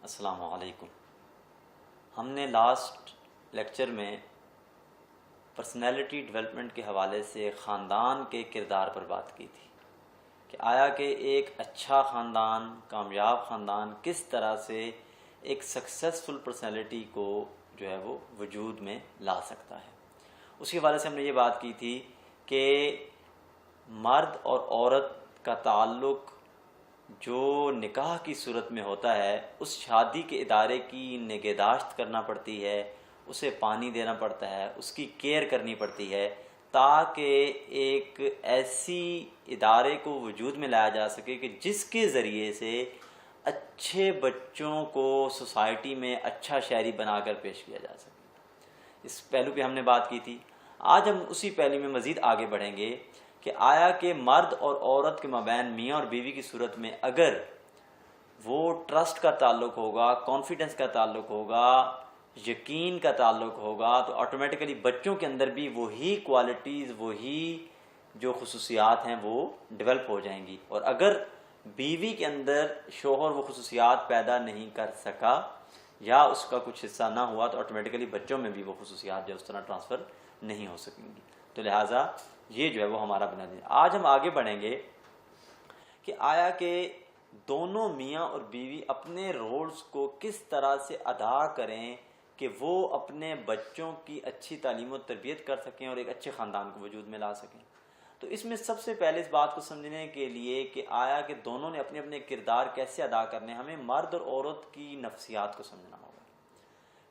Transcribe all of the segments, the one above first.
السلام علیکم۔ ہم نے لاسٹ لیکچر میں پرسنالٹی ڈیولپمنٹ کے حوالے سے خاندان کے کردار پر بات کی تھی کہ آیا کہ ایک اچھا خاندان، کامیاب خاندان کس طرح سے ایک سکسیسفل پرسنالٹی کو جو ہے وہ وجود میں لا سکتا ہے۔ اس کے حوالے سے ہم نے یہ بات کی تھی کہ مرد اور عورت کا تعلق جو نکاح کی صورت میں ہوتا ہے، اس شادی کے ادارے کی نگہداشت کرنا پڑتی ہے، اسے پانی دینا پڑتا ہے، اس کی کیئر کرنی پڑتی ہے تاکہ ایک ایسی ادارے کو وجود میں لایا جا سکے کہ جس کے ذریعے سے اچھے بچوں کو سوسائٹی میں اچھا شہری بنا کر پیش کیا جا سکے۔ اس پہلو پہ ہم نے بات کی تھی۔ آج ہم اسی پہلو میں مزید آگے بڑھیں گے کہ آیا کہ مرد اور عورت کے مابین میاں اور بیوی کی صورت میں اگر وہ ٹرسٹ کا تعلق ہوگا، کانفیڈنس کا تعلق ہوگا، یقین کا تعلق ہوگا، تو آٹومیٹیکلی بچوں کے اندر بھی وہی کوالٹیز، وہی جو خصوصیات ہیں وہ ڈیولپ ہو جائیں گی۔ اور اگر بیوی کے اندر شوہر وہ خصوصیات پیدا نہیں کر سکا یا اس کا کچھ حصہ نہ ہوا تو آٹومیٹیکلی بچوں میں بھی وہ خصوصیات جو اس طرح ٹرانسفر نہیں ہو سکیں گی۔ تو لہٰذا یہ جو ہے وہ ہمارا بنیادی۔ آج ہم آگے بڑھیں گے کہ آیا کہ دونوں میاں اور بیوی اپنے رولز کو کس طرح سے ادا کریں کہ وہ اپنے بچوں کی اچھی تعلیم و تربیت کر سکیں اور ایک اچھے خاندان کو وجود میں لا سکیں۔ تو اس میں سب سے پہلے اس بات کو سمجھنے کے لیے کہ آیا کہ دونوں نے اپنے اپنے کردار کیسے ادا کرنے، ہمیں مرد اور عورت کی نفسیات کو سمجھنا ہوگا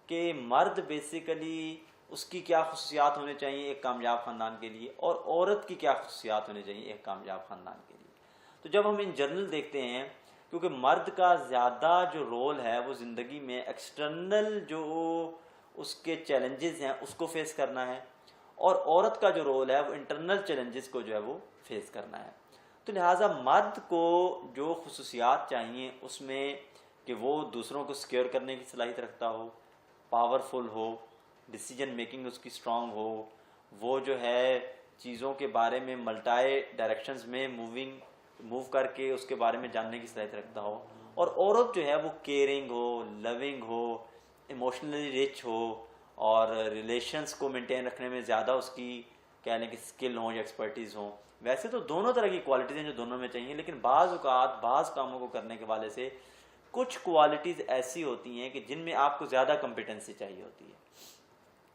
کہ مرد بیسیکلی اس کی کیا خصوصیات ہونے چاہیے ایک کامیاب خاندان کے لیے، اور عورت کی کیا خصوصیات ہونے چاہیے ایک کامیاب خاندان کے لیے۔ تو جب ہم ان جنرل دیکھتے ہیں، کیونکہ مرد کا زیادہ جو رول ہے وہ زندگی میں ایکسٹرنل جو اس کے چیلنجز ہیں اس کو فیس کرنا ہے، اور عورت کا جو رول ہے وہ انٹرنل چیلنجز کو جو ہے وہ فیس کرنا ہے۔ تو لہٰذا مرد کو جو خصوصیات چاہیے اس میں کہ وہ دوسروں کو سیکیور کرنے کی صلاحیت رکھتا ہو، پاورفل ہو، ڈیسیجن میکنگ اس کی اسٹرانگ ہو، وہ جو ہے چیزوں کے بارے میں ملٹائی ڈائریکشنز میں موو کر کے اس کے بارے میں جاننے کی صلاحیت رکھتا ہو، اور عورت جو ہے وہ کیئرنگ ہو، لوننگ ہو، ایموشنلی رچ ہو، اور ریلیشنز کو مینٹین رکھنے میں زیادہ اس کی کہہ لیں کہ اسکل ہوں یا ایکسپرٹیز ہوں۔ ویسے تو دونوں طرح کی کوالٹیز ہیں جو دونوں میں چاہیے، لیکن بعض اوقات بعض کاموں کو کرنے کے حوالے سے کچھ کوالٹیز ایسی ہوتی ہیں کہ جن میں آپ کو زیادہ کمپیٹنسی چاہیے ہوتی ہے۔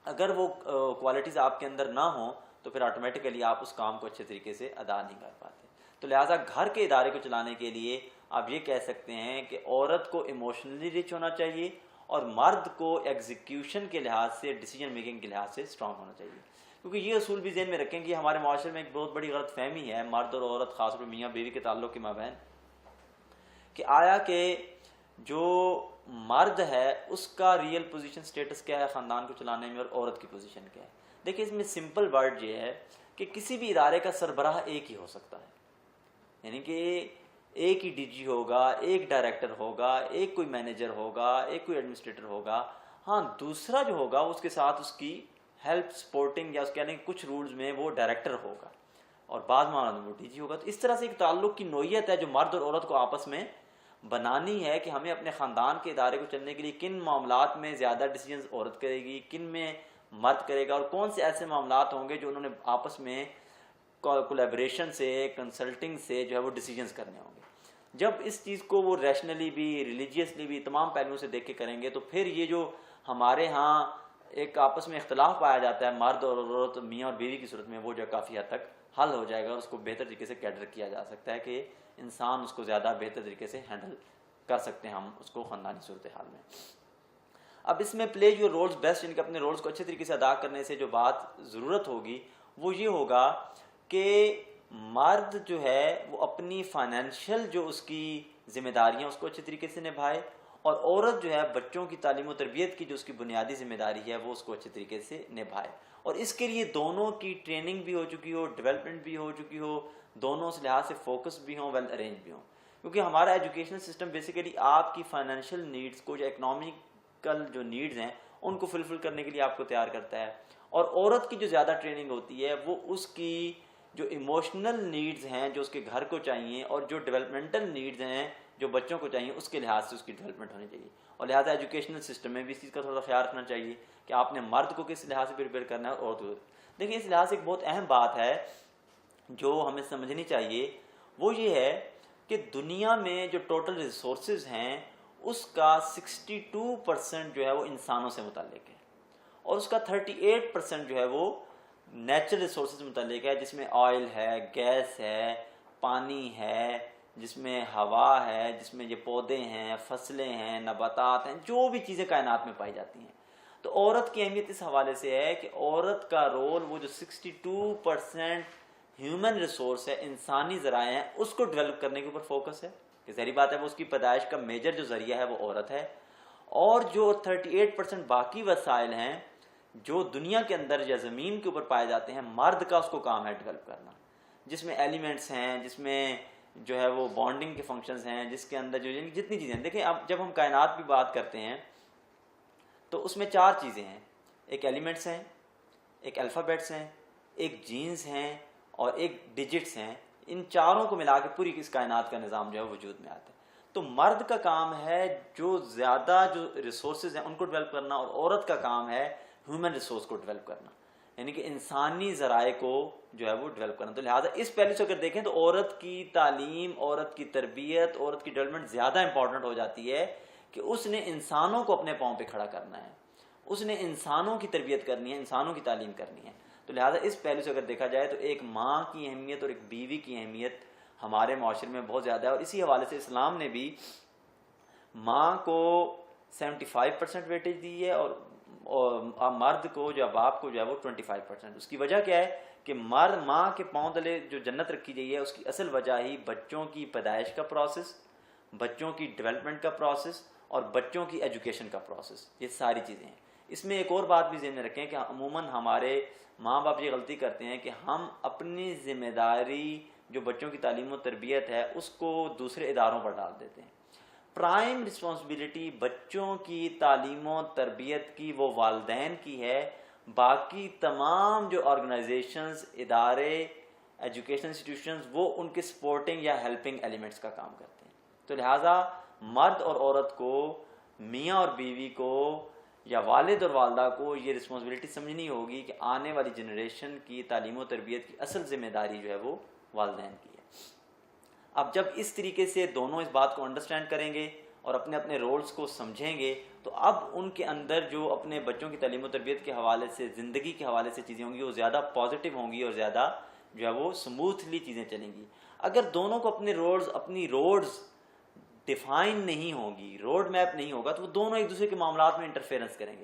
اگر وہ کوالٹیز آپ کے اندر نہ ہوں تو پھر آٹومیٹیکلی آپ اس کام کو اچھے طریقے سے ادا نہیں کر پاتے۔ تو لہٰذا گھر کے ادارے کو چلانے کے لیے آپ یہ کہہ سکتے ہیں کہ عورت کو ایموشنلی رچ ہونا چاہیے اور مرد کو ایگزیکیوشن کے لحاظ سے، ڈیسیجن میکنگ کے لحاظ سے اسٹرانگ ہونا چاہیے۔ کیونکہ یہ اصول بھی ذہن میں رکھیں کہ ہمارے معاشرے میں ایک بہت بڑی غلط فہمی ہے مرد اور عورت، خاص طور پر میاں بیوی کے تعلق کے مابین، کہ آیا کہ جو مرد ہے اس کا ریئل پوزیشن سٹیٹس کیا ہے خاندان کو چلانے میں، اور عورت کی پوزیشن کیا ہے۔ دیکھیں اس میں سمپل ورڈ یہ ہے کہ کسی بھی ادارے کا سربراہ ایک ہی ہو سکتا ہے، یعنی کہ ایک ہی ڈی جی ہوگا، ایک ڈائریکٹر ہوگا، ایک کوئی مینیجر ہوگا، ایک کوئی ایڈمنسٹریٹر ہوگا۔ ہاں دوسرا جو ہوگا اس کے ساتھ اس کی ہیلپ سپورٹنگ یا اس کہنے کہ کچھ رولز میں وہ ڈائریکٹر ہوگا اور بعض معاملات میں وہ ڈی جی ہوگا۔ تو اس طرح سے ایک تعلق کی نوعیت ہے جو مرد اور عورت کو آپس میں بنانی ہے کہ ہمیں اپنے خاندان کے ادارے کو چلنے کے لیے کن معاملات میں زیادہ ڈیسیجنز عورت کرے گی، کن میں مرد کرے گا، اور کون سے ایسے معاملات ہوں گے جو انہوں نے آپس میں کولیبریشن سے، کنسلٹنگ سے جو ہے وہ ڈیسیجنز کرنے ہوں گے۔ جب اس چیز کو وہ ریشنلی بھی، ریلیجیسلی بھی، تمام پہلوؤں سے دیکھ کے کریں گے تو پھر یہ جو ہمارے ہاں ایک آپس میں اختلاف پایا جاتا ہے مرد اور عورت، میاں اور بیوی کی صورت میں، وہ جو کافی حد تک حل ہو جائے گا، اور اس کو بہتر طریقے سے کیڈر کیا جا سکتا ہے کہ انسان اس کو زیادہ بہتر طریقے سے ہینڈل کر سکتے ہیں ہم اس کو خاندانی صورتحال میں۔ اب اس میں پلے یور رولز بیسٹ، یعنی کہ اپنے رولز کو اچھے طریقے سے ادا کرنے سے جو بات ضرورت ہوگی وہ یہ ہوگا کہ مرد جو ہے وہ اپنی فائنینشیل جو اس کی ذمہ داریاں اس کو اچھے طریقے سے نبھائے، اور عورت جو ہے بچوں کی تعلیم و تربیت کی جو اس کی بنیادی ذمہ داری ہے وہ اس کو اچھے طریقے سے نبھائے، اور اس کے لیے دونوں کی ٹریننگ بھی ہو چکی ہو، ڈیولپمنٹ بھی ہو چکی ہو، دونوں اس لحاظ سے فوکس بھی ہوں، ویل ارینج بھی ہوں۔ کیونکہ ہمارا ایجوکیشنل سسٹم بیسیکلی آپ کی فائنینشیل نیڈز کو، جو اکنامیکل جو نیڈز ہیں ان کو فلفل کرنے کے لیے آپ کو تیار کرتا ہے، اور عورت کی جو زیادہ ٹریننگ ہوتی ہے وہ اس کی جو ایموشنل نیڈز ہیں جو اس کے گھر کو چاہیے، اور جو ڈیولپمنٹل نیڈز ہیں جو بچوں کو چاہیے اس کے لحاظ سے اس کی ڈیولپمنٹ ہونی چاہیے. اور لہٰذا ایجوکیشنل سسٹم میں بھی اس چیز کا تھوڑا خیال رکھنا چاہیے کہ آپ نے مرد کو کس لحاظ سے پریپیئر کرنا ہے اور عورت کو. دیکھیں اس لحاظ سے ایک بہت اہم بات ہے جو ہمیں سمجھنی چاہیے، وہ یہ ہے کہ دنیا میں جو ٹوٹل ریسورسز ہیں اس کا 62% جو ہے وہ انسانوں سے متعلق ہے، اور اس کا 38% جو ہے وہ نیچرل ریسورسز سے متعلق ہے، جس میں آئل ہے، گیس ہے، پانی ہے، جس میں ہوا ہے، جس میں یہ پودے ہیں، فصلیں ہیں، نباتات ہیں، جو بھی چیزیں کائنات میں پائی جاتی ہیں. تو عورت کی اہمیت اس حوالے سے ہے کہ عورت کا رول، وہ جو 62% ہیومن ریسورس ہے، انسانی ذرائع ہیں، اس کو ڈیولپ کرنے کے اوپر فوکس ہے. کہ ظاہری بات ہے وہ اس کی پیدائش کا میجر جو ذریعہ ہے وہ عورت ہے. اور جو 38% باقی وسائل ہیں جو دنیا کے اندر یا زمین کے اوپر پائے جاتے ہیں، مرد کا اس کو کام ہے ڈیولپ کرنا، جس میں ایلیمنٹس ہیں، جس میں جو ہے وہ بانڈنگ کے فنکشنز ہیں، جس کے اندر جو جتنی چیزیں ہیں. دیکھیں اب جب ہم کائنات کی بات کرتے ہیں تو اس میں 4 چیزیں ہیں، ایک ایلیمنٹس ہیں، ایک الفابیٹس ہیں، ایک جینز ہیں اور ایک ڈیجٹس ہیں. ان چاروں کو ملا کے پوری اس کائنات کا نظام جو ہے وجود میں آتا ہے. تو مرد کا کام ہے جو زیادہ جو ریسورسز ہیں ان کو ڈیولپ کرنا، اور عورت کا کام ہے ہیومن ریسورس کو ڈیولپ کرنا، یعنی کہ انسانی ذرائع کو جو ہے وہ ڈیولپ کرنا. تو لہٰذا اس پہلو سے اگر دیکھیں تو عورت کی تعلیم، عورت کی تربیت، عورت کی ڈیولپمنٹ زیادہ امپورٹنٹ ہو جاتی ہے کہ اس نے انسانوں کو اپنے پاؤں پہ کھڑا کرنا ہے، اس نے انسانوں کی تربیت کرنی ہے، انسانوں کی تعلیم کرنی ہے. تو لہٰذا اس پہلو سے اگر دیکھا جائے تو ایک ماں کی اہمیت اور ایک بیوی کی اہمیت ہمارے معاشرے میں بہت زیادہ ہے. اور اسی حوالے سے اسلام نے بھی ماں کو 75% ویٹیج دی ہے اور مرد کو جو باپ کو جو ہے وہ 25%. اس کی وجہ کیا ہے کہ ماں کے پاؤں تلے جو جنت رکھی گئی ہے اس کی اصل وجہ ہی بچوں کی پیدائش کا پروسیس، بچوں کی ڈیولپمنٹ کا پروسیس اور بچوں کی ایجوکیشن کا پروسیس، یہ ساری چیزیں ہیں. اس میں ایک اور بات بھی ذہن میں رکھیں کہ عموماً ہمارے ماں باپ یہ غلطی کرتے ہیں کہ ہم اپنی ذمہ داری جو بچوں کی تعلیم و تربیت ہے اس کو دوسرے اداروں پر ڈال دیتے ہیں. پرائم رسپانسبلٹی بچوں کی تعلیم و تربیت کی وہ والدین کی ہے، باقی تمام جو آرگنائزیشنز، ادارے، ایجوکیشن انسٹیٹیوشنز وہ ان کے سپورٹنگ یا ہیلپنگ ایلیمنٹس کا کام کرتے ہیں. تو لہٰذا مرد اور عورت کو، میاں اور بیوی کو یا والد اور والدہ کو یہ رسپانسبلٹی سمجھنی ہوگی کہ آنے والی جنریشن کی تعلیم و تربیت کی اصل ذمہ داری جو ہے وہ والدین کی ہے. اب جب اس طریقے سے دونوں اس بات کو انڈرسٹینڈ کریں گے اور اپنے اپنے رولز کو سمجھیں گے تو اب ان کے اندر جو اپنے بچوں کی تعلیم و تربیت کے حوالے سے، زندگی کے حوالے سے چیزیں ہوں گی وہ زیادہ پازیٹیو ہوں گی اور زیادہ جو ہے وہ سموتھلی چیزیں چلیں گی. اگر دونوں کو اپنے رولز، اپنی روڈز ڈیفائن نہیں ہوگی، روڈ میپ نہیں ہوگا، تو وہ دونوں ایک دوسرے کے معاملات میں انٹرفیئرنس کریں گے.